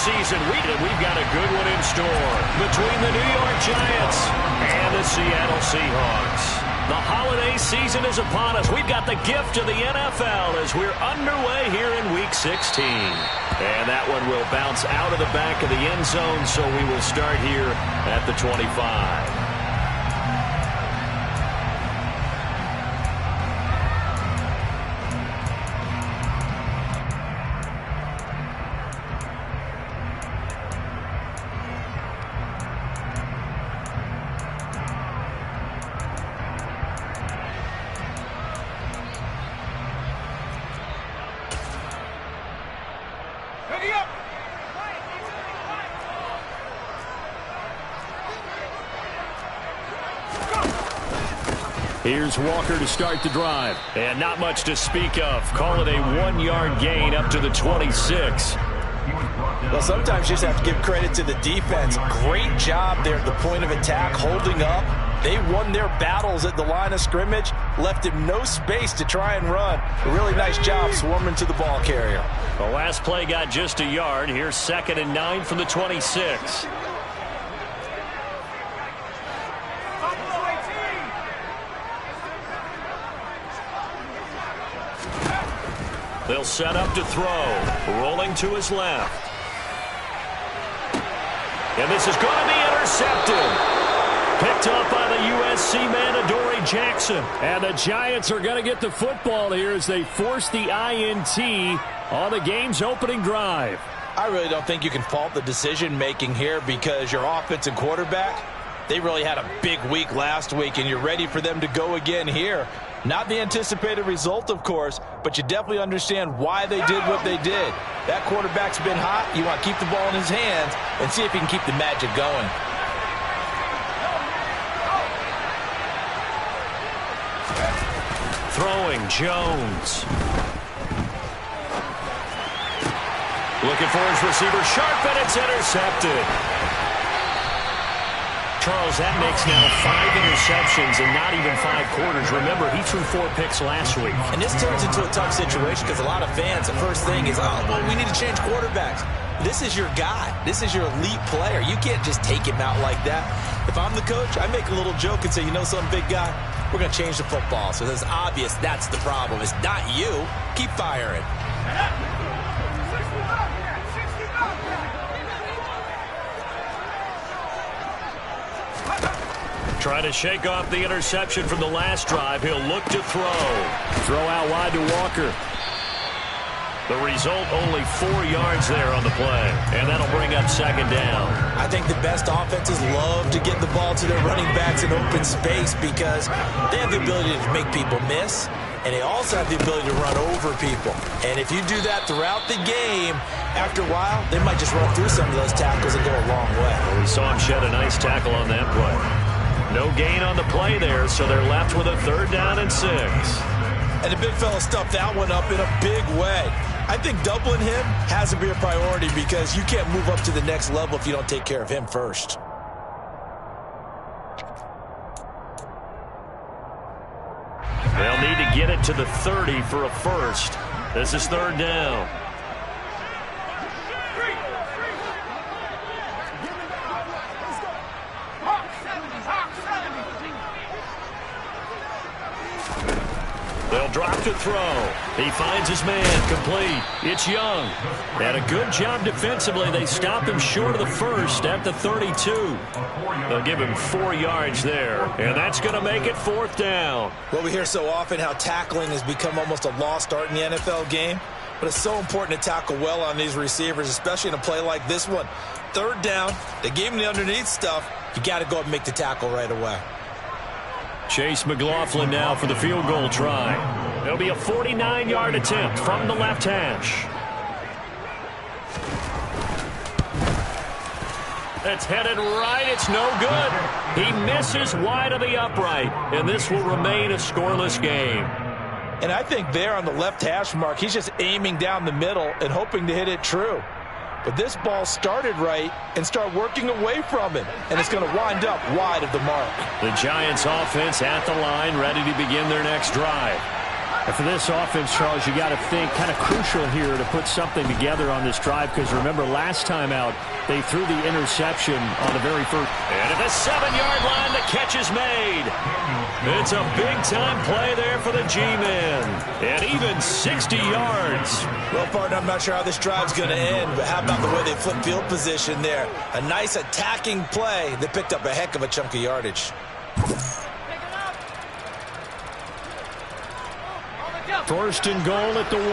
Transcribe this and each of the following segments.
season. We've got a good one in store between the New York Giants and the Seattle Seahawks. The holiday season is upon us. We've got the gift of the NFL as we're underway here in Week 16. And that one will bounce out of the back of the end zone, so we will start here at the 25. Here's Walker to start the drive. And not much to speak of. Call it a 1-yard gain up to the 26. Well, sometimes you just have to give credit to the defense. Great job there at the point of attack, holding up. They won their battles at the line of scrimmage, left him no space to try and run. A really nice job swarming to the ball carrier. The last play got just a yard. Here's 2nd and 9 from the 26. They'll set up to throw. Rolling to his left. And this is going to be intercepted. Picked up by the USC man, Adoree Jackson. And the Giants are going to get the football here as they force the INT on the game's opening drive. I really don't think you can fault the decision-making here because your offense and quarterback, they really had a big week last week, and you're ready for them to go again here. Not the anticipated result, of course, but you definitely understand why they did what they did. That quarterback's been hot. You want to keep the ball in his hands and see if he can keep the magic going. Throwing, Jones. Looking for his receiver, sharp, and it's intercepted. Charles, that makes now 5 interceptions in not even 5 quarters. Remember, he threw 4 picks last week. And this turns into a tough situation because a lot of fans, the first thing is, oh, well, we need to change quarterbacks. This is your guy. This is your elite player. You can't just take him out like that. If I'm the coach, I make a little joke and say, you know something, big guy? We're going to change the football. So it's obvious that's the problem. It's not you. Keep firing. Trying to shake off the interception from the last drive. He'll look to throw. Throw out wide to Walker. The result, only 4 yards there on the play. And that'll bring up 2nd down. I think the best offenses love to get the ball to their running backs in open space because they have the ability to make people miss, and they also have the ability to run over people. And if you do that throughout the game, after a while, they might just run through some of those tackles and go a long way. Well, we saw him shed a nice tackle on that play. No gain on the play there, so they're left with a 3rd down and 6. And the big fella stuffed that one up in a big way. I think doubling him has to be a priority because you can't move up to the next level if you don't take care of him first. They'll need to get it to the 30 for a first. This is 3rd down. They'll drop to throw. He finds his man, complete. It's Young. And a good job defensively. They stop him short of the first at the 32. They'll give him 4 yards there. And that's going to make it 4th down. Well, we hear so often how tackling has become almost a lost art in the NFL game. But it's so important to tackle well on these receivers, especially in a play like this one. 3rd down, they gave him the underneath stuff. You got to go up and make the tackle right away. Chase McLaughlin now for the field goal try. It'll be a 49-yard attempt from the left hash. It's headed right. It's no good. He misses wide of the upright, and this will remain a scoreless game. And I think there on the left hash mark, he's just aiming down the middle and hoping to hit it true. But this ball started right and start working away from him, and it's going to wind up wide of the mark. The Giants offense at the line, ready to begin their next drive. And for this offense, Charles, you got to think kind of crucial here to put something together on this drive, because remember last time out they threw the interception on the very first. And at the 7-yard line, the catch is made. It's a big-time play there for the G-men. And even 60 yards. Well, partner, I'm not sure how this drive's going to end, but how about the way they flip field position there? A nice attacking play that picked up a heck of a chunk of yardage. First and goal at the 1.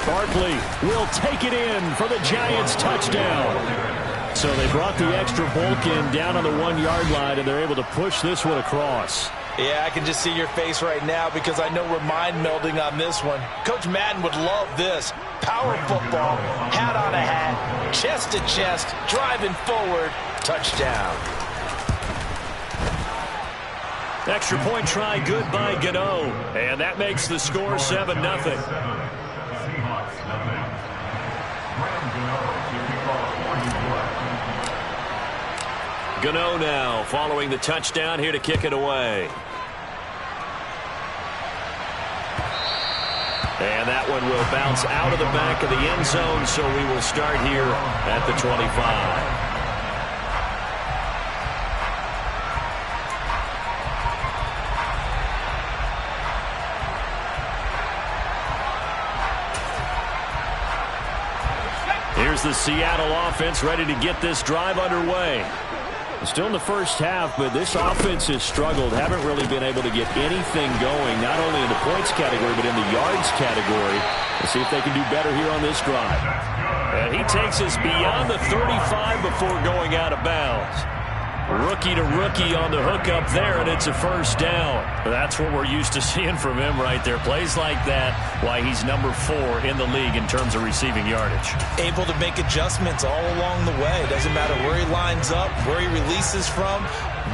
Barkley will take it in for the Giants touchdown. So they brought the extra bulk in down on the 1-yard line, and they're able to push this one across. Yeah, I can just see your face right now because I know we're mind melding on this one. Coach Madden would love this. Power football, hat on a hat, chest to chest, driving forward, touchdown. Extra point try good by Gano. And that makes the score 7-0. Gano now following the touchdown here to kick it away. And that one will bounce out of the back of the end zone, so we will start here at the 25. Here's the Seattle offense ready to get this drive underway. Still in the first half, but this offense has struggled. Haven't really been able to get anything going, not only in the points category, but in the yards category. Let's see if they can do better here on this drive. And he takes us beyond the 35 before going out of bounds. Rookie to rookie on the hookup there, and it's a first down. That's what we're used to seeing from him right there. Plays like that, why he's number 4 in the league in terms of receiving yardage. Able to make adjustments all along the way. Doesn't matter where he lines up, where he releases from.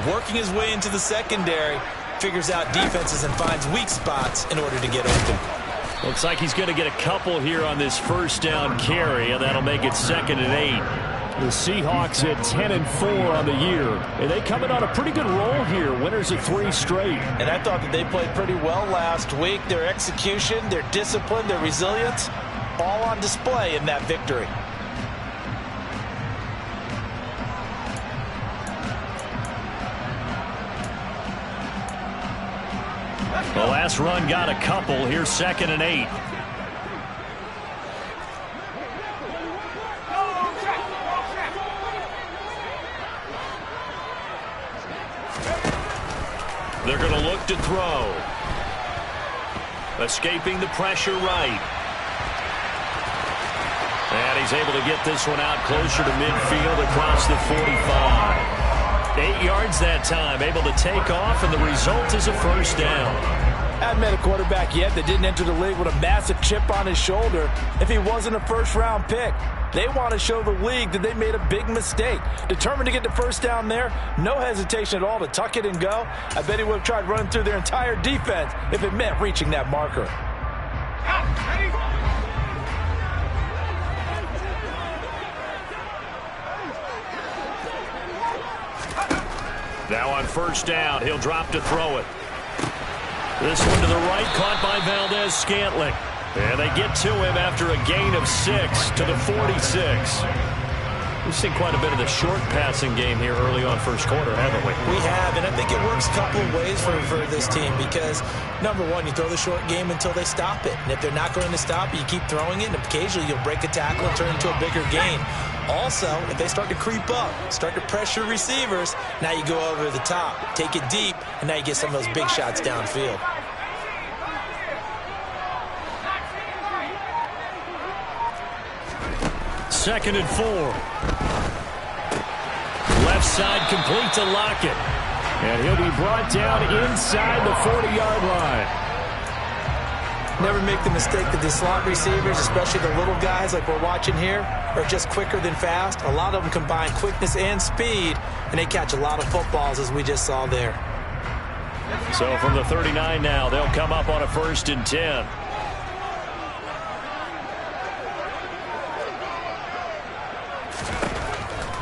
Working his way into the secondary, figures out defenses and finds weak spots in order to get open. Looks like he's going to get a couple here on this first down carry, and that'll make it 2nd and 8. The Seahawks at 10-4 on the year, and they come in on a pretty good roll here. Winners of 3 straight. And I thought that they played pretty well last week. Their execution, their discipline, their resilience, all on display in that victory. The last run got a couple. Here's 2nd and 8. They're going to look to throw. Escaping the pressure right. And he's able to get this one out closer to midfield across the 45. 8 yards that time, able to take off, and the result is a first down. I haven't met a quarterback yet that didn't enter the league with a massive chip on his shoulder if he wasn't a first-round pick. They want to show the league that they made a big mistake. Determined to get the first down there, no hesitation at all to tuck it and go. I bet he would have tried running through their entire defense if it meant reaching that marker. Now on first down, he'll drop to throw it. This one to the right, caught by Valdez-Scantling. And they get to him after a gain of 6 to the 46. We've seen quite a bit of the short passing game here early on first quarter, haven't we? We have, and I think it works a couple of ways for this team because, number one, you throw the short game until they stop it. And if they're not going to stop it, you keep throwing it, and occasionally you'll break a tackle and turn it into a bigger gain. Also, if they start to creep up, start to pressure receivers, now you go over the top, take it deep, and now you get some of those big shots downfield. Second and 4. Left side complete to Lockett. And he'll be brought down inside the 40-yard line. Never make the mistake that the slot receivers, especially the little guys like we're watching here, are just quicker than fast. A lot of them combine quickness and speed, and they catch a lot of footballs, as we just saw there. So from the 39 now, they'll come up on a 1st and 10.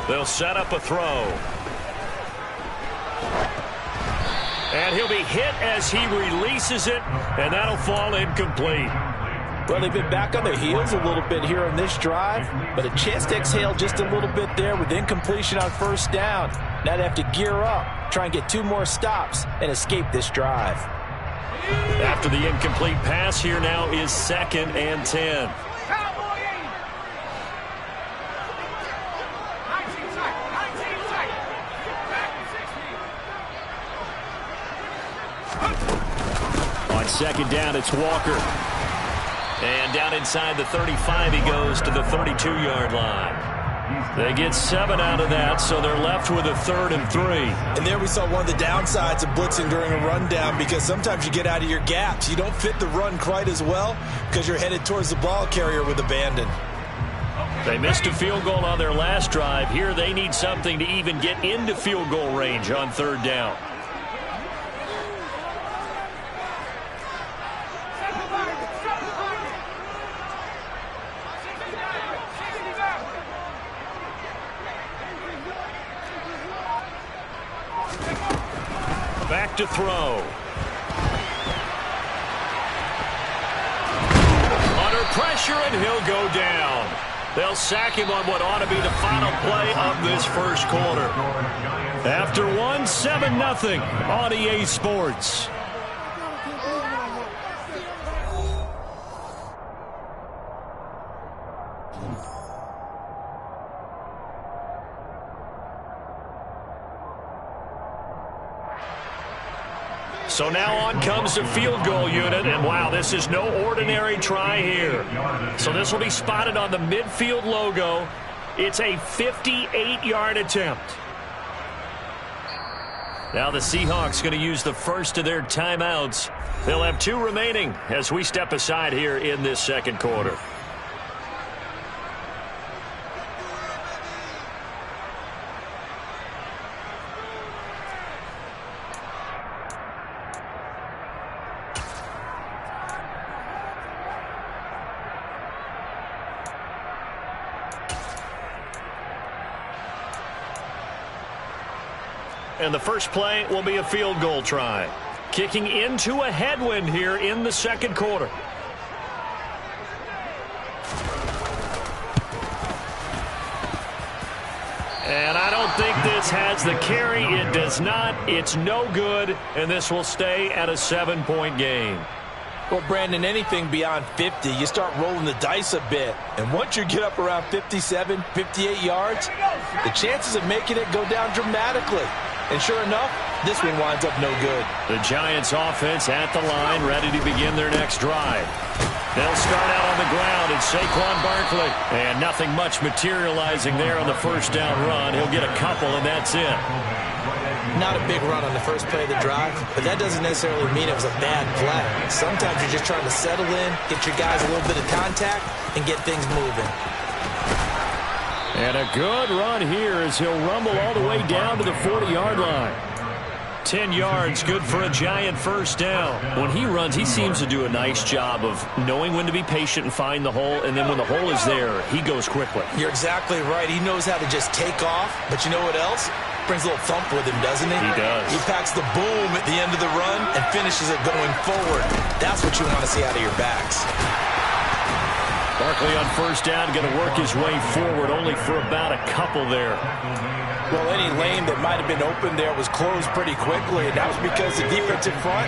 They'll set up a throw. And he'll be hit as he releases it, and that'll fall incomplete. Well, they've been back on their heels a little bit here on this drive, but a chance to exhale just a little bit there with incompletion on first down. Now they have to gear up, try and get 2 more stops, and escape this drive. After the incomplete pass, here now is 2nd and 10. On 2nd down, it's Walker. And down inside the 35, he goes to the 32-yard line. They get 7 out of that, so they're left with a 3rd and 3. And there we saw one of the downsides of blitzing during a rundown, because sometimes you get out of your gaps. You don't fit the run quite as well because you're headed towards the ball carrier with abandon. They missed a field goal on their last drive. Here they need something to even get into field goal range on 3rd down. Back to throw. Under pressure, and he'll go down. They'll sack him on what ought to be the final play of this first quarter. After one, 7-0 on EA Sports. So now on comes the field goal unit, and wow, this is no ordinary try here. So this will be spotted on the midfield logo. It's a 58-yard attempt. Now the Seahawks going to use the first of their timeouts. They'll have 2 remaining as we step aside here in this second quarter. And the first play will be a field goal try. Kicking into a headwind here in the second quarter. And I don't think this has the carry. It does not. It's no good. And this will stay at a 7-point game. Well, Brandon, anything beyond 50, you start rolling the dice a bit. And once you get up around 57, 58 yards, the chances of making it go down dramatically. And sure enough, this one winds up no good. The Giants offense at the line, ready to begin their next drive. They'll start out on the ground, it's Saquon Barkley. And nothing much materializing there on the first down run. He'll get a couple, and that's it. Not a big run on the first play of the drive, but that doesn't necessarily mean it was a bad play. Sometimes you're just trying to settle in, get your guys a little bit of contact, and get things moving. And a good run here as he'll rumble all the way down to the 40-yard line. 10 yards, good for a Giant first down. When he runs, he seems to do a nice job of knowing when to be patient and find the hole, and then when the hole is there, he goes quickly. You're exactly right. He knows how to just take off, but you know what else? Brings a little thump with him, doesn't he? He does. He packs the boom at the end of the run and finishes it going forward. That's what you want to see out of your backs. Barkley on first down, going to work his way forward, only for about a couple there. Well, any lane that might have been open there was closed pretty quickly, and that was because the defensive front,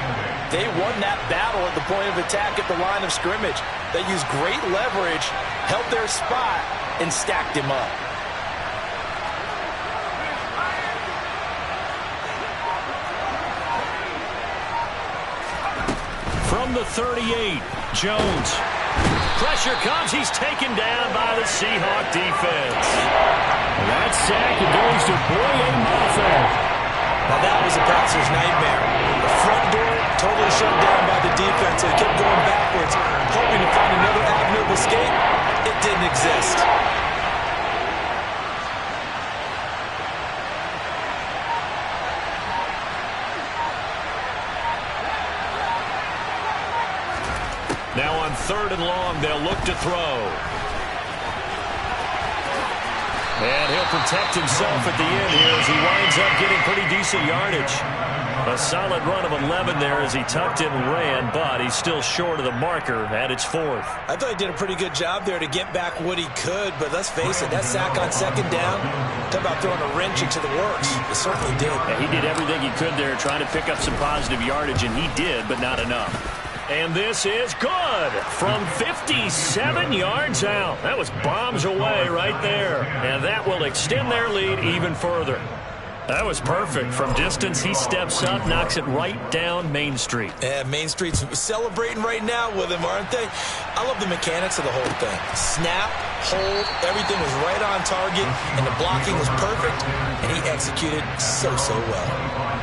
they won that battle at the point of attack at the line of scrimmage. They used great leverage, held their spot, and stacked him up. From the 38, Jones. Pressure comes. He's taken down by the Seahawk defense. That sack goes to Boye Mafe. Now that was a passer's nightmare. The front door totally shut down by the defense. They kept going backwards, hoping to find another avenue of escape. It didn't exist. Now on 3rd and long, they'll look to throw. And he'll protect himself at the end here as he winds up getting pretty decent yardage. A solid run of 11 there as he tucked in and ran, but he's still short of the marker at its 4th. I thought he did a pretty good job there to get back what he could, but let's face it, that sack on 2nd down, talk about throwing a wrench into the works. It certainly did. Yeah, he did everything he could there trying to pick up some positive yardage, and he did, but not enough. And this is good from 57 yards out. That was bombs away right there, and that will extend their lead even further. That was perfect. From distance, he steps up, knocks it right down Main Street. Yeah, Main Street's celebrating right now with him, aren't they? I love the mechanics of the whole thing. Snap, hold, everything was right on target, and the blocking was perfect, and he executed so well.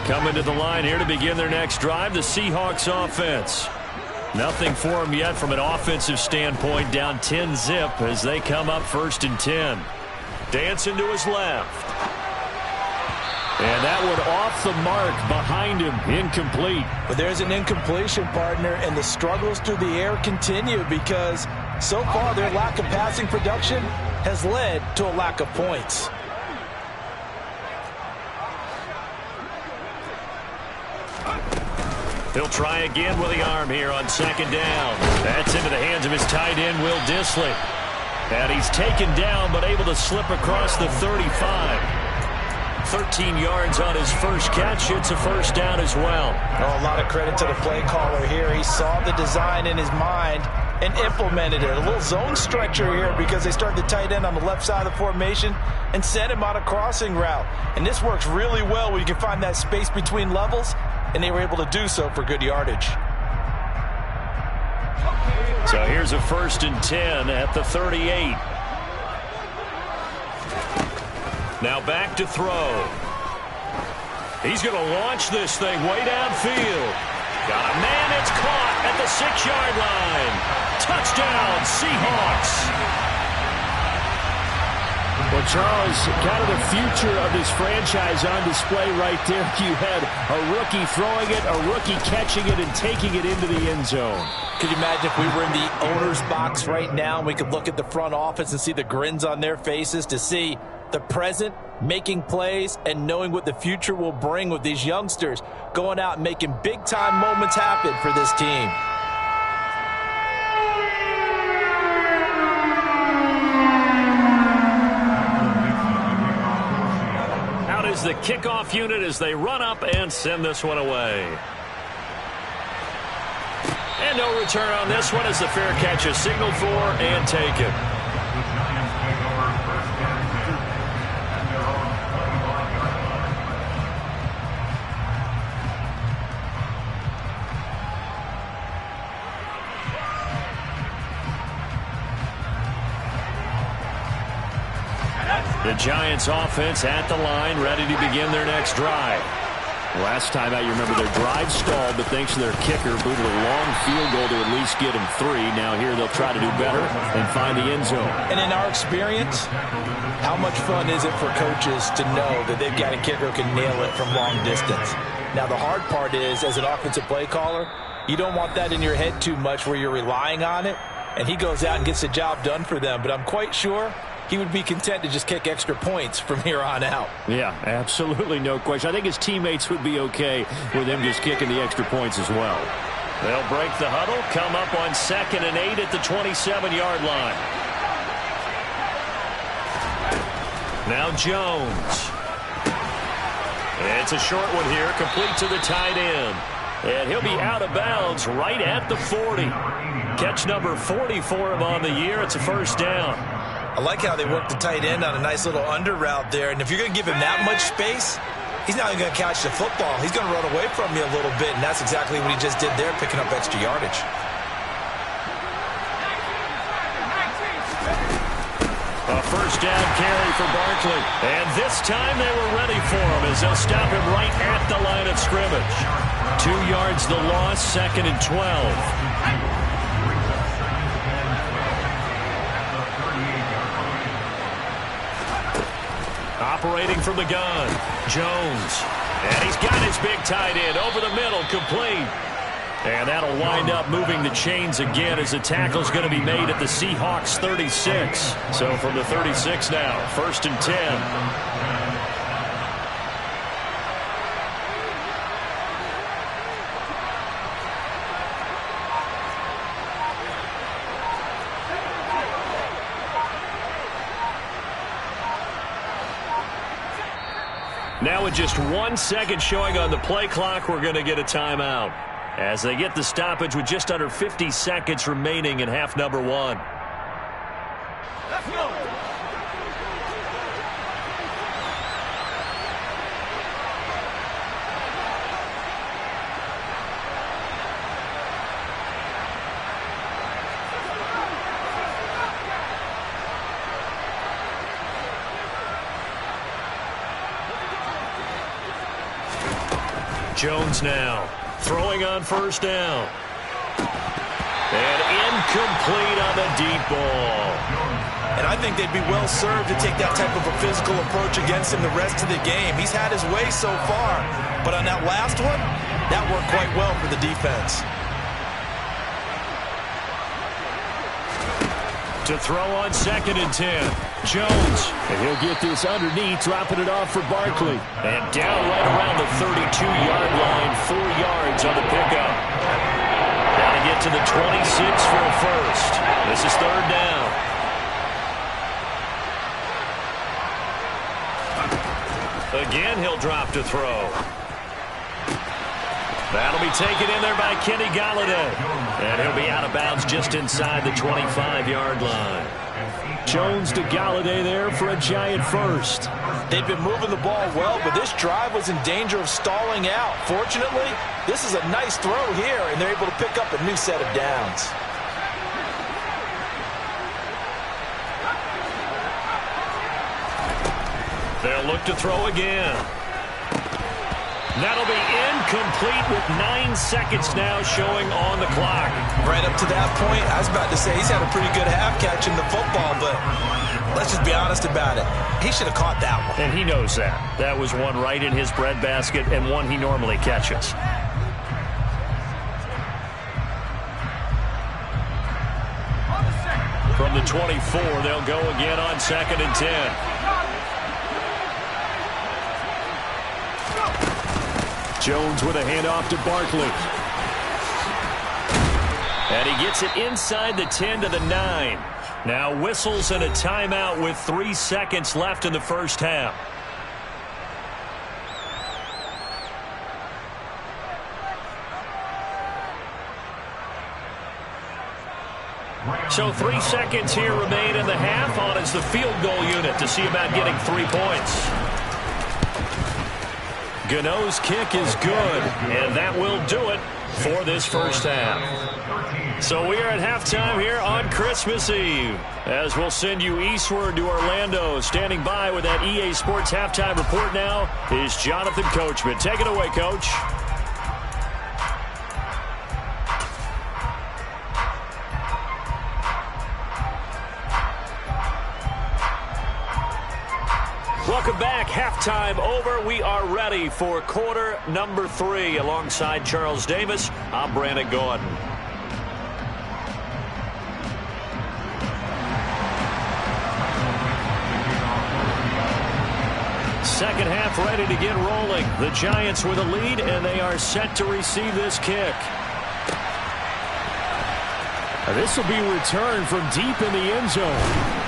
Coming to the line here to begin their next drive, the Seahawks offense. Nothing for them yet from an offensive standpoint, down 10-zip as they come up 1st and 10. Dancing to his left. And that one off the mark behind him, incomplete. But there's an incompletion, partner, and the struggles through the air continue because so far their lack of passing production has led to a lack of points. He'll try again with the arm here on 2nd down. That's into the hands of his tight end, Will Dissly. And he's taken down but able to slip across the 35. 13 yards on his first catch. It's a 1st down as well. Oh, a lot of credit to the play caller here. He saw the design in his mind and implemented it. A little zone stretcher here because they started the tight end on the left side of the formation and sent him on a crossing route. And this works really well when you can find that space between levels, and they were able to do so for good yardage. So here's a 1st and 10 at the 38. Now back to throw. He's going to launch this thing way downfield. Got a man, it's caught at the 6-yard line. Touchdown, Seahawks. Well, Charles, kind of the future of this franchise on display right there. You had a rookie throwing it, a rookie catching it, and taking it into the end zone. Could you imagine if we were in the owner's box right now and we could look at the front office and see the grins on their faces to see the present making plays and knowing what the future will bring with these youngsters going out and making big-time moments happen for this team. Is the kickoff unit as they run up and send this one away. And no return on this one as the fair catch is signaled for and taken. The Giants offense at the line, ready to begin their next drive. Last time out, you remember their drive stalled, but thanks to their kicker, booted a long field goal to at least get them 3. Now here they'll try to do better and find the end zone. And in our experience, how much fun is it for coaches to know that they've got a kicker who can nail it from long distance? Now the hard part is, as an offensive play caller, you don't want that in your head too much where you're relying on it, and he goes out and gets the job done for them. But I'm quite sure he would be content to just kick extra points from here on out. Yeah, absolutely no question. I think his teammates would be okay with him just kicking the extra points as well. They'll break the huddle, come up on 2nd and 8 at the 27-yard line. Now Jones. It's a short one here, complete to the tight end. And he'll be out of bounds right at the 40. Catch number 40 for him on the year. It's a 1st down. I like how they work the tight end on a nice little under route there. And if you're going to give him that much space, he's not even going to catch the football. He's going to run away from you a little bit, and that's exactly what he just did there, picking up extra yardage. A 1st down carry for Barkley. And this time they were ready for him as they'll stop him right at the line of scrimmage. 2 yards the loss, 2nd and 12. Operating from the gun, Jones. And he's got his big tight end over the middle, complete. And that'll wind up moving the chains again as the tackle's going to be made at the Seahawks 36. So from the 36 now, 1st and 10. Now with just 1 second showing on the play clock, we're going to get a timeout as they get the stoppage with just under 50 seconds remaining in half number 1. Let's go. Jones now throwing on 1st down. And incomplete on the deep ball. And I think they'd be well served to take that type of a physical approach against him the rest of the game. He's had his way so far, but on that last one, that worked quite well for the defense. To throw on 2nd and 10. Jones. And he'll get this underneath, dropping it off for Barkley. And down right around the 32-yard line, 4 yards on the pickup. Now to get to the 26 for a first. This is 3rd down. Again, he'll drop to throw. That'll be taken in there by Kenny Golladay. And he'll be out of bounds just inside the 25-yard line. Jones to Golladay there for a Giant first. They've been moving the ball well, but this drive was in danger of stalling out. Fortunately, this is a nice throw here, and they're able to pick up a new set of downs. They'll look to throw again. That'll be incomplete with 9 seconds now showing on the clock. Right up to that point, I was about to say he's had a pretty good half catching the football, but let's just be honest about it. He should have caught that one. And he knows that. That was one right in his breadbasket and one he normally catches. From the 24, they'll go again on 2nd and 10. Jones with a handoff to Barkley. And he gets it inside the 10 to the 9. Now whistles and a timeout with 3 seconds left in the first half. So 3 seconds here remain in the half. On is the field goal unit to see about getting 3 points. Gano's kick is good, and that will do it for this first half. So we are at halftime here on Christmas Eve, as we'll send you eastward to Orlando. Standing by with that EA Sports halftime report now is Jonathan Coachman. Take it away, Coach. Welcome back. Halftime over. We are ready for quarter number 3. Alongside Charles Davis, I'm Brandon Gordon. Second half ready to get rolling. The Giants with a lead, and they are set to receive this kick. This will be returned from deep in the end zone.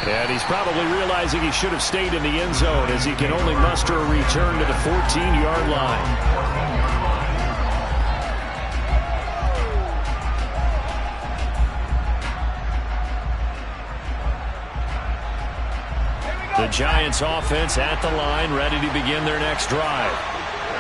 And he's probably realizing he should have stayed in the end zone as he can only muster a return to the 14-yard line. The Giants offense at the line, ready to begin their next drive.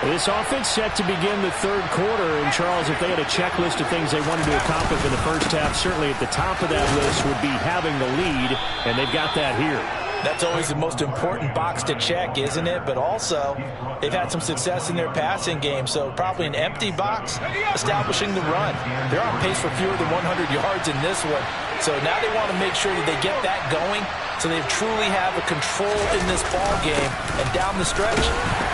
This offense set to begin the third quarter. And, Charles, if they had a checklist of things they wanted to accomplish in the first half, certainly at the top of that list would be having the lead, and they've got that here. That's always the most important box to check, isn't it? But also, they've had some success in their passing game, so probably an empty box establishing the run. They're on pace for fewer than 100 yards in this one. So now they want to make sure that they get that going so they truly have a control in this ball game. And down the stretch,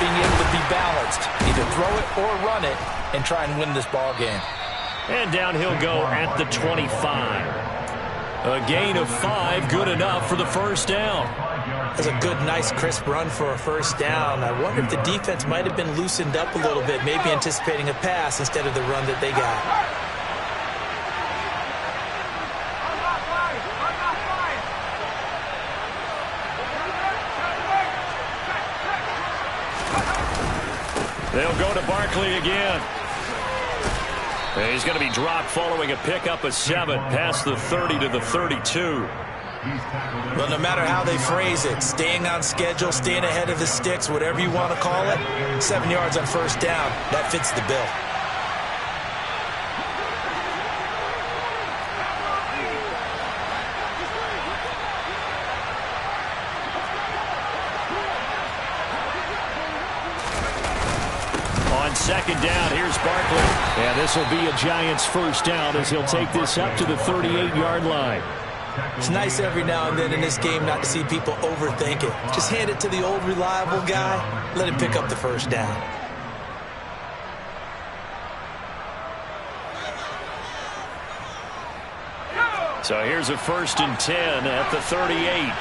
being able to be balanced. Either throw it or run it and try and win this ball game. And down he'll go at the 25. A gain of 5, good enough for the first down. That's a good, nice, crisp run for a first down. I wonder if the defense might have been loosened up a little bit, maybe anticipating a pass instead of the run that they got. They'll go to Barkley again. And he's going to be dropped following a pickup of 7 past the 30 to the 32. Well, no matter how they phrase it, staying on schedule, staying ahead of the sticks, whatever you want to call it, 7 yards on first down, that fits the bill. Second down, here's Barkley. And this will be a Giants first down as he'll take this up to the 38-yard line. It's nice every now and then in this game not to see people overthink it. Just hand it to the old reliable guy, let him pick up the first down. So here's a 1st and 10 at the 38.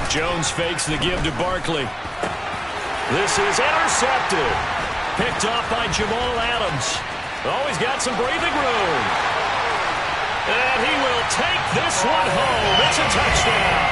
Jones fakes the give to Barkley. This is intercepted. Picked off by Jamal Adams. Oh, he's got some breathing room. And he will take this one home. It's a touchdown.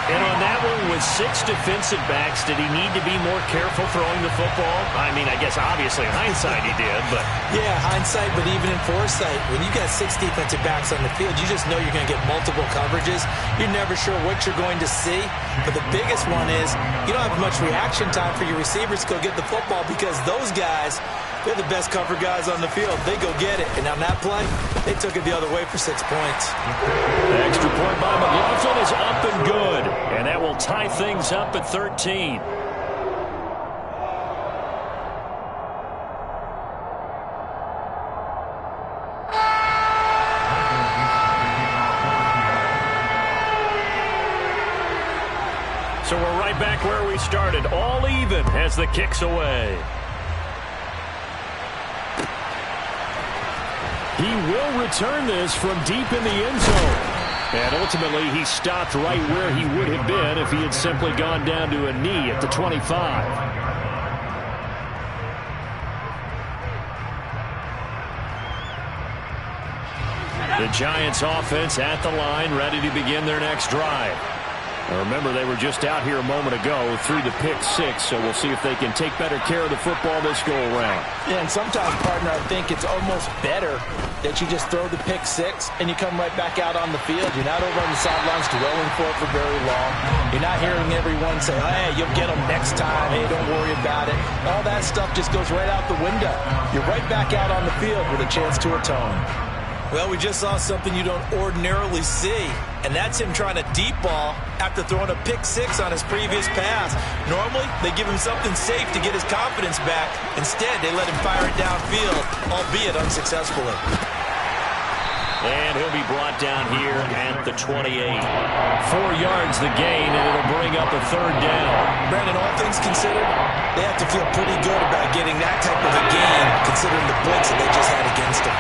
And on that one, with 6 defensive backs, did he need to be more careful throwing the football? I mean, I guess obviously in hindsight he did, but... Yeah, hindsight, but even in foresight, when you got 6 defensive backs on the field, you just know you're going to get multiple coverages. You're never sure what you're going to see. But the biggest one is you don't have much reaction time for your receivers to go get the football because those guys, they're the best cover guys on the field. They go get it. And on that play, they took it the other way for 6 points. The extra point by McLaughlin is up and good. And that will tie things up at 13. So we're right back where we started, all even as the kick's away. He will return this from deep in the end zone. And ultimately, he stopped right where he would have been if he had simply gone down to a knee at the 25. The Giants offense at the line, ready to begin their next drive. Now remember, they were just out here a moment ago through the pick 6, so we'll see if they can take better care of the football this go-around. Yeah, and sometimes, partner, I think it's almost better that you just throw the pick 6 and you come right back out on the field. You're not over on the sidelines dwelling for it for very long. You're not hearing everyone say, hey, you'll get them next time. Hey, don't worry about it. All that stuff just goes right out the window. You're right back out on the field with a chance to atone. Well, we just saw something you don't ordinarily see, and that's him trying to deep ball after throwing a pick 6 on his previous pass. Normally, they give him something safe to get his confidence back. Instead, they let him fire it downfield, albeit unsuccessfully. And he'll be brought down here at the 28. 4 yards the gain, and it'll bring up a 3rd down. Brandon, all things considered, they have to feel pretty good about getting that type of a gain, considering the blitz that they just had against them.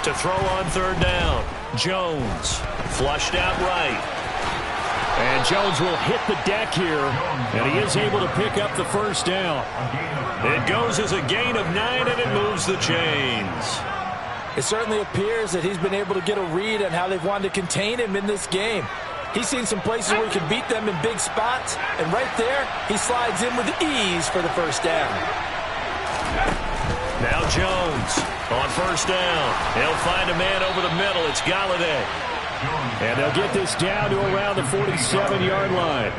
To throw on 3rd down, Jones flushed out right. And Jones will hit the deck here, and he is able to pick up the first down. It goes as a gain of 9, and it moves the chains. It certainly appears that he's been able to get a read on how they've wanted to contain him in this game. He's seen some places where he can beat them in big spots, and right there, he slides in with ease for the first down. Now Jones on 1st down. He'll find a man over the middle. It's Galladay. And they'll get this down to around the 47-yard line.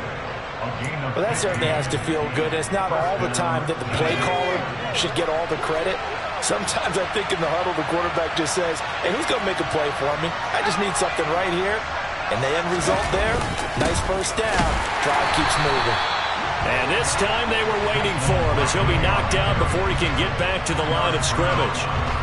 Well, that certainly has to feel good. It's not all the time that the play caller should get all the credit. Sometimes I think in the huddle, the quarterback just says, hey, who's going to make a play for me? I just need something right here. And the end result there, nice first down. Drive keeps moving. And this time they were waiting for him as he'll be knocked out before he can get back to the line of scrimmage.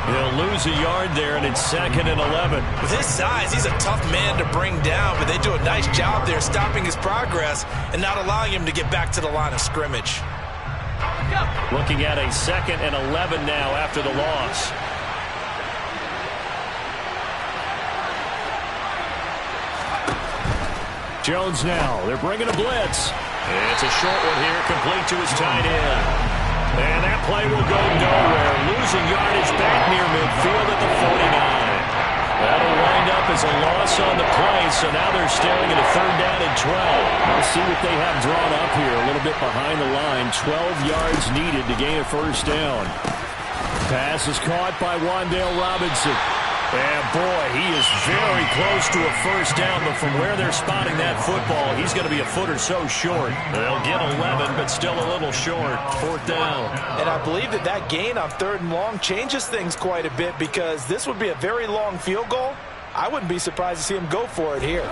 He'll lose a yard there, and it's 2nd and 11. With his size, he's a tough man to bring down, but they do a nice job there stopping his progress and not allowing him to get back to the line of scrimmage. Looking at a 2nd and 11 now after the loss. Jones now. They're bringing a blitz. It's a short one here, complete to his tight end. And that play will go nowhere. Losing yardage back near midfield at the 49. That'll wind up as a loss on the play, so now they're staring at a 3rd down and 12. Let's see what they have drawn up here. A little bit behind the line. 12 yards needed to gain a 1st down. Pass is caught by Wan'Dale Robinson. And, boy, he is very close to a 1st down, but from where they're spotting that football, he's going to be a foot or so short. They'll get 11, but still a little short. 4th down. And I believe that gain on 3rd and long changes things quite a bit because this would be a very long field goal. I wouldn't be surprised to see him go for it here.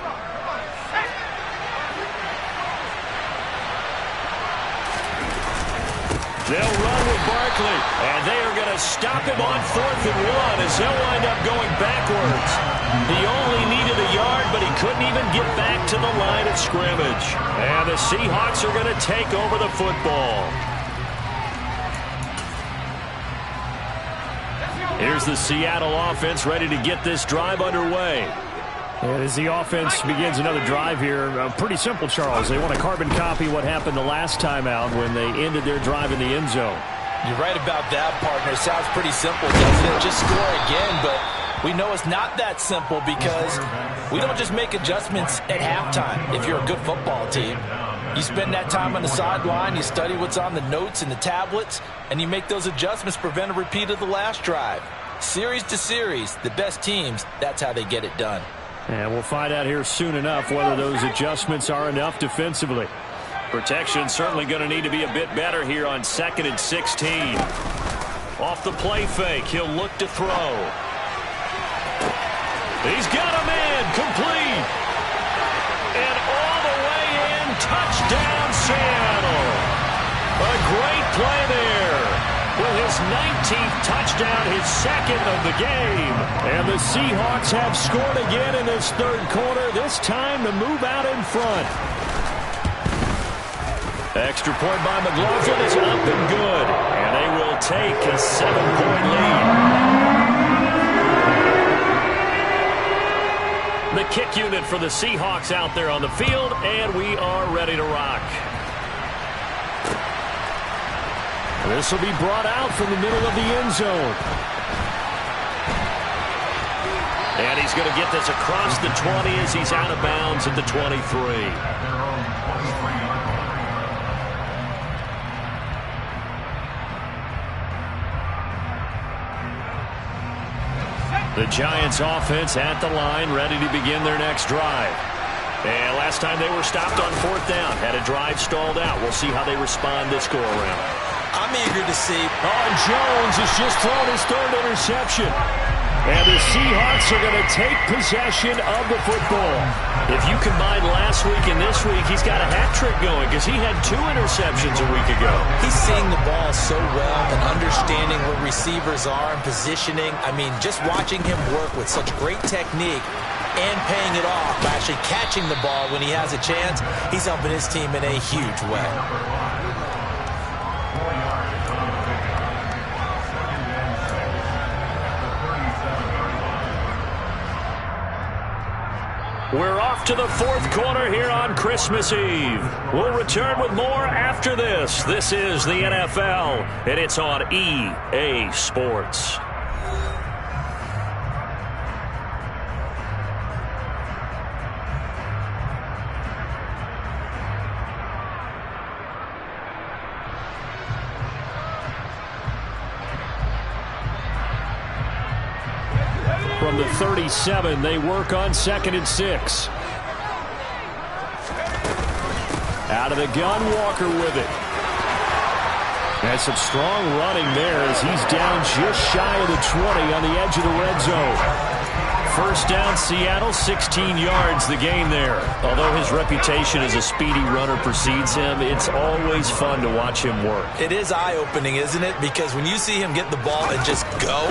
They'll run with Barkley, and they are going to stop him on 4th and 1 as he'll wind up going backwards. He only needed a yard, but he couldn't even get back to the line of scrimmage. And the Seahawks are going to take over the football. Here's the Seattle offense ready to get this drive underway. And as the offense begins another drive here, pretty simple, Charles. They want to carbon copy what happened the last time out when they ended their drive in the end zone. You're right about that, partner. Sounds pretty simple, doesn't it? Just score again, but we know it's not that simple because we don't just make adjustments at halftime if you're a good football team. You spend that time on the sideline, you study what's on the notes and the tablets, and you make those adjustments to prevent a repeat of the last drive. Series to series, the best teams, that's how they get it done. And we'll find out here soon enough whether those adjustments are enough defensively. Protection certainly going to need to be a bit better here on 2nd and 16. Off the play fake, he'll look to throw. He's got a man, complete. And all the way in, touchdown Seattle. A great play there. With his 19th touchdown, his 2nd of the game. And the Seahawks have scored again in this 3rd quarter, this time to move out in front. Extra point by McLaughlin is up and good. And they will take a 7-point lead. The kick unit for the Seahawks out there on the field, and we are ready to rock. This will be brought out from the middle of the end zone. And he's going to get this across the 20 as he's out of bounds at the 23. The Giants offense at the line, ready to begin their next drive. And last time they were stopped on 4th down, had a drive stalled out. We'll see how they respond this go around. I'm eager to see. Oh, and Jones has just thrown his 3rd interception. And the Seahawks are going to take possession of the football. If you combine last week and this week, he's got a hat trick going because he had 2 interceptions a week ago. He's seeing the ball so well and understanding where receivers are and positioning. I mean, just watching him work with such great technique and paying it off by actually catching the ball when he has a chance, he's helping his team in a huge way. We're off to the 4th quarter here on Christmas Eve. We'll return with more after this. This is the NFL, and it's on EA Sports. From the 37, they work on 2nd and 6. Out of the gun, Walker with it. And some strong running there as he's down just shy of the 20 on the edge of the red zone. first down, Seattle, 16 yards the gain there. Although his reputation as a speedy runner precedes him, it's always fun to watch him work. It is eye-opening, isn't it? Because when you see him get the ball and just go,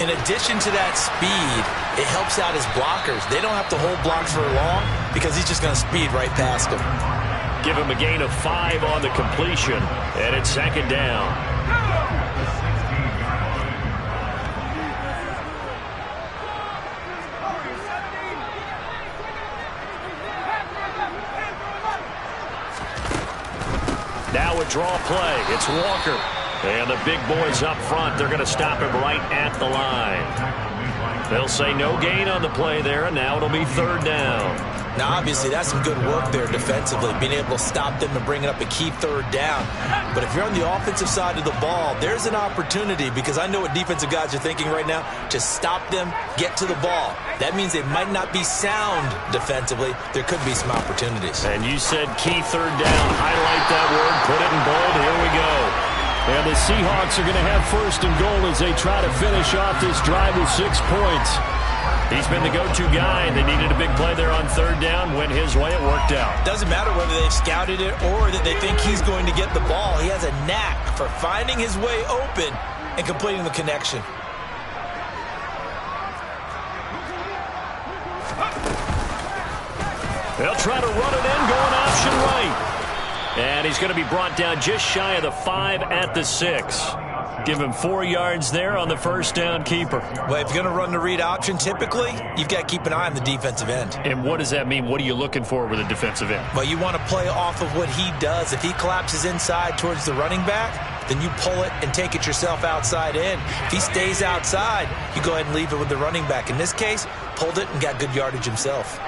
in addition to that speed, it helps out his blockers. They don't have to hold blocks for long because he's just going to speed right past them. Give him a gain of 5 on the completion, and it's second down. Now a draw play. It's Walker. And the big boys up front, they're going to stop him right at the line. They'll say no gain on the play there, and now it'll be third down. Now, obviously, that's some good work there defensively, being able to stop them and bringing up a key third down. But if you're on the offensive side of the ball, there's an opportunity, because I know what defensive guys are thinking right now, to stop them, get to the ball. That means they might not be sound defensively. There could be some opportunities. And you said key third down. Highlight that word, put it in bold. Here we go. And the Seahawks are going to have first and goal as they try to finish off this drive with 6 points. He's been the go-to guy. They needed a big play there on third down. Went his way. It worked out. Doesn't matter whether they've scouted it or that they think he's going to get the ball. He has a knack for finding his way open and completing the connection. They'll try to run it in, going option right. And he's going to be brought down just shy of the 5 at the 6. Give him 4 yards there on the first down keeper. Well, if you're going to run the read option, typically, you've got to keep an eye on the defensive end. And what does that mean? What are you looking for with a defensive end? Well, you want to play off of what he does. If he collapses inside towards the running back, then you pull it and take it yourself outside in. If he stays outside, you go ahead and leave it with the running back. In this case, pulled it and got good yardage himself.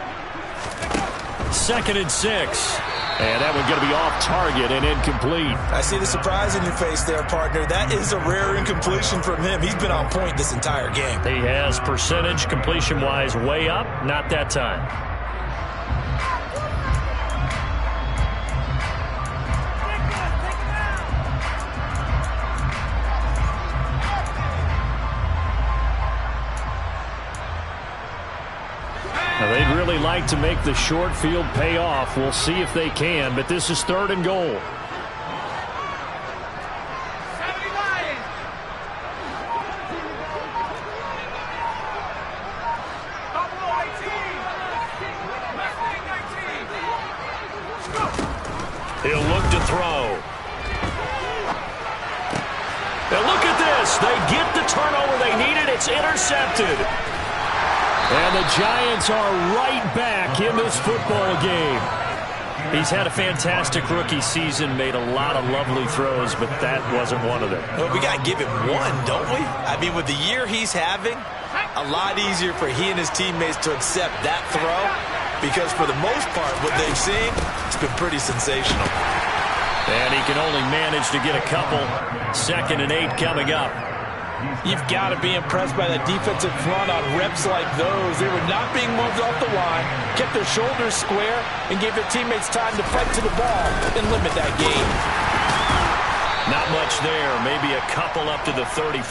2nd and 6. And that one going to be off target and incomplete. I see the surprise in your face there, partner. That is a rare incompletion from him. He's been on point this entire game. He has percentage completion-wise way up. Not that time. Now, they'd really like to make the short field pay off. We'll see if they can, but this is 3rd and goal. He'll look to throw. Now look at this. They get the turnover they needed. It's intercepted. And the Giants are right back in this football game. He's had a fantastic rookie season, made a lot of lovely throws, but that wasn't one of them. Well, we got to give him one, don't we? I mean, with the year he's having, a lot easier for he and his teammates to accept that throw, because for the most part, what they've seen, it's been pretty sensational. And he can only manage to get a couple. 2nd and 8 coming up. You've got to be impressed by that defensive front on reps like those. They were not being moved off the line, kept their shoulders square, and gave their teammates time to fight to the ball and limit that gain. Not much there. Maybe a couple up to the 35.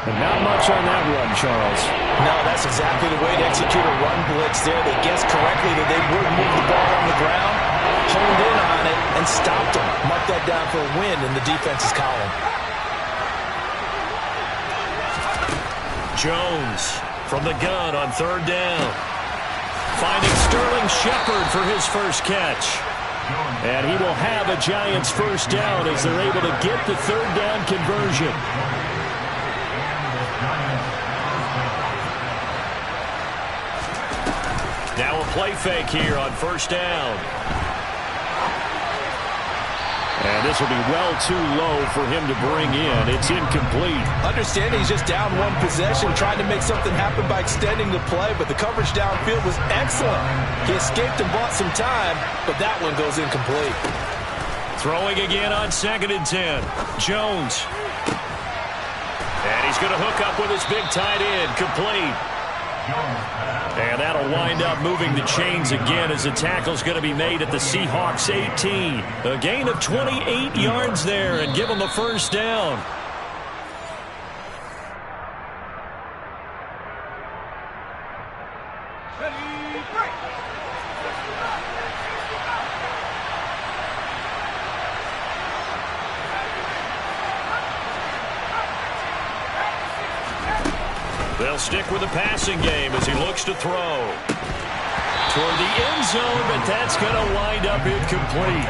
But not much on that run, Charles. No, that's exactly the way to execute a run blitz there. They guessed correctly that they would move the ball on the ground, honed in on it, and stopped them. Mark that down for a win in the defense's column. Jones from the gun on 3rd down. Finding Sterling Shepard for his first catch. And he will have a Giants first down as they're able to get the 3rd down conversion. Now a play fake here on 1st down. And this will be well too low for him to bring in. It's incomplete. Understand he's just down one possession, trying to make something happen by extending the play, but the coverage downfield was excellent. He escaped and bought some time, but that one goes incomplete. Throwing again on 2nd and 10. Jones. And he's going to hook up with his big tight end. Complete. And that'll wind up moving the chains again as the tackle's going to be made at the Seahawks 18. A gain of 28 yards there and give them a first down. They'll stick with the passing game as he looks to throw. Toward the end zone, but that's going to wind up incomplete.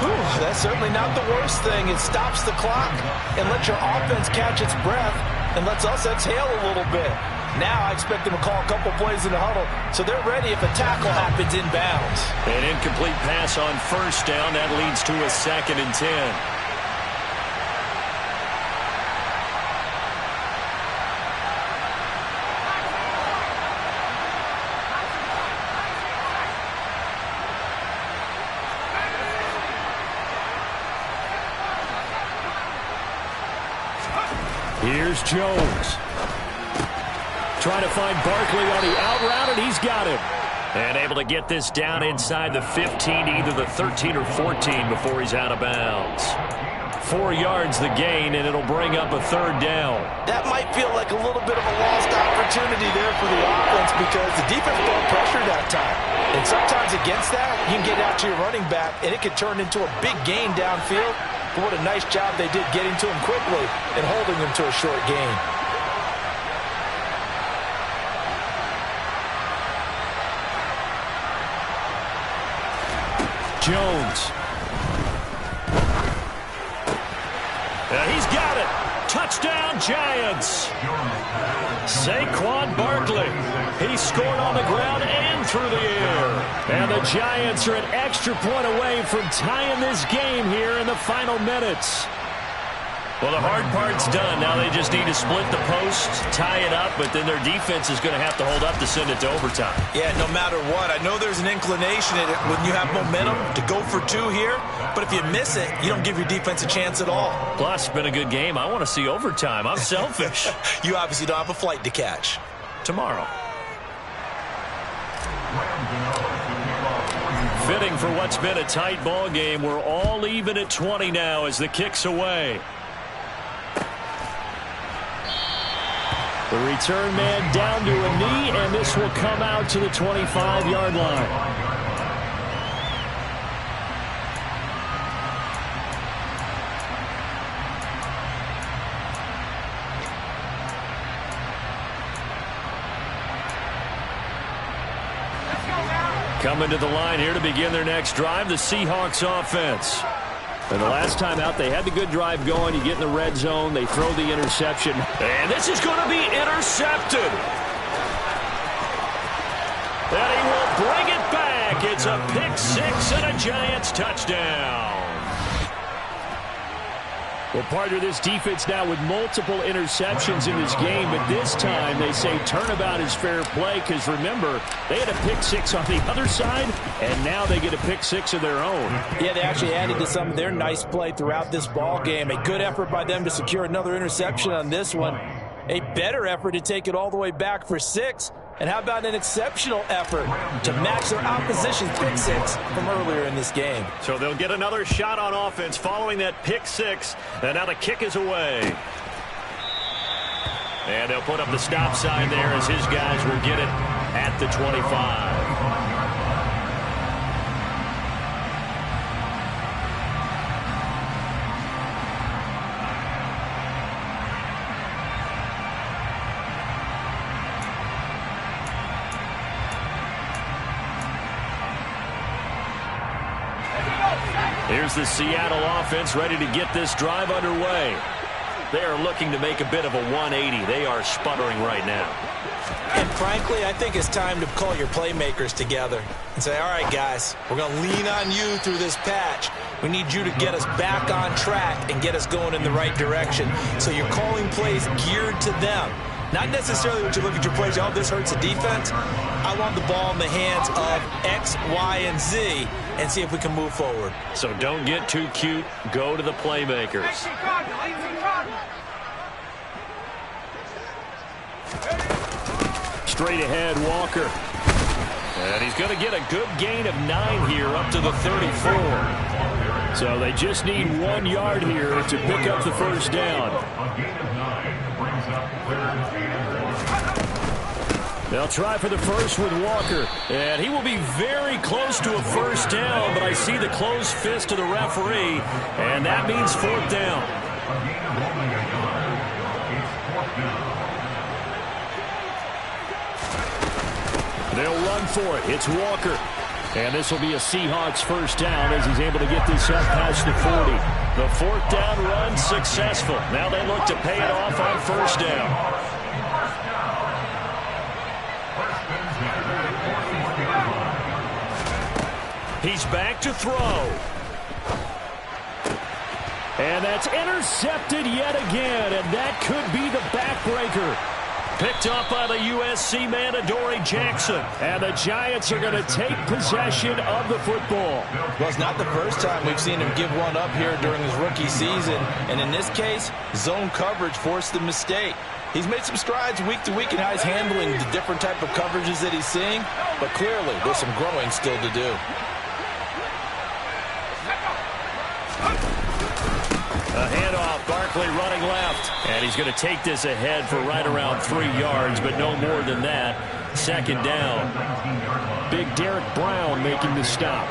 Whew, that's certainly not the worst thing. It stops the clock and lets your offense catch its breath and lets us exhale a little bit. Now I expect them to call a couple plays in the huddle, so they're ready if a tackle happens inbounds. An incomplete pass on first down. That leads to a 2nd and 10. Here's Jones. Trying to find Barkley on the out route, and he's got him. And able to get this down inside the 15, either the 13 or 14 before he's out of bounds. 4 yards the gain, and it'll bring up a 3rd down. That might feel like a little bit of a lost opportunity there for the offense because the defense brought pressure that time. And sometimes against that, you can get out to your running back, and it can turn into a big gain downfield. But what a nice job they did getting to him quickly and holding him to a short gain. Jones. He's got it. Touchdown, Giants. Saquon Barkley. He scored on the ground and through the air. And the Giants are an extra point away from tying this game here in the final minutes. Well, the hard part's done. Now they just need to split the post, tie it up, but then their defense is going to have to hold up to send it to overtime. Yeah, no matter what. I know there's an inclination in it when you have momentum to go for 2 here, but if you miss it, you don't give your defense a chance at all. Plus, it's been a good game. I want to see overtime. I'm selfish. You obviously don't have a flight to catch. Tomorrow. Fitting for what's been a tight ball game. We're all even at 20 now as the kick's away. The return man down to a knee, and this will come out to the 25-yard line. Coming to the line here to begin their next drive, the Seahawks offense. And the last time out, they had the good drive going. You get in the red zone, they throw the interception. And this is going to be intercepted. And he will bring it back. It's a pick 6 and a Giants touchdown. Well, partner, this defense now with multiple interceptions in this game, but this time they say turnabout is fair play because, remember, they had a pick 6 on the other side, and now they get a pick 6 of their own. Yeah, they actually added to some of their nice play throughout this ball game. A good effort by them to secure another interception on this one. A better effort to take it all the way back for 6. And how about an exceptional effort to match their opposition's pick 6 from earlier in this game? So they'll get another shot on offense following that pick 6. And now the kick is away. And they'll put up the stop sign there as his guys will get it at the 25. Here's the Seattle offense ready to get this drive underway. They are looking to make a bit of a 180. They are sputtering right now. And frankly, I think it's time to call your playmakers together and say, all right, guys, we're going to lean on you through this patch. We need you to get us back on track and get us going in the right direction. So you're calling plays geared to them. Not necessarily when you look at your plays, oh, this hurts the defense. I want the ball in the hands of X, Y, and Z and see if we can move forward. So don't get too cute. Go to the playmakers. Straight ahead, Walker. And he's going to get a good gain of 9 here up to the 34. So they just need 1 yard here to pick up the first down. They'll try for the first with Walker. And he will be very close to a first down, but I see the closed fist of the referee, and that means 4th down. They'll run for it. It's Walker. And this will be a Seahawks first down as he's able to get this up past the 40. The fourth down run successful. Now they look to pay it off on first down. He's back to throw. And that's intercepted yet again, and that could be the backbreaker. Picked up by the USC man, Adoree Jackson. And the Giants are going to take possession of the football. Well, it's not the first time we've seen him give one up here during his rookie season. And in this case, zone coverage forced the mistake. He's made some strides week to week in how he's handling the different type of coverages that he's seeing. But clearly, there's some growing still to do. A handoff, Barkley running left. And he's going to take this ahead for right around 3 yards, but no more than that. Second down. Big Derek Brown making the stop.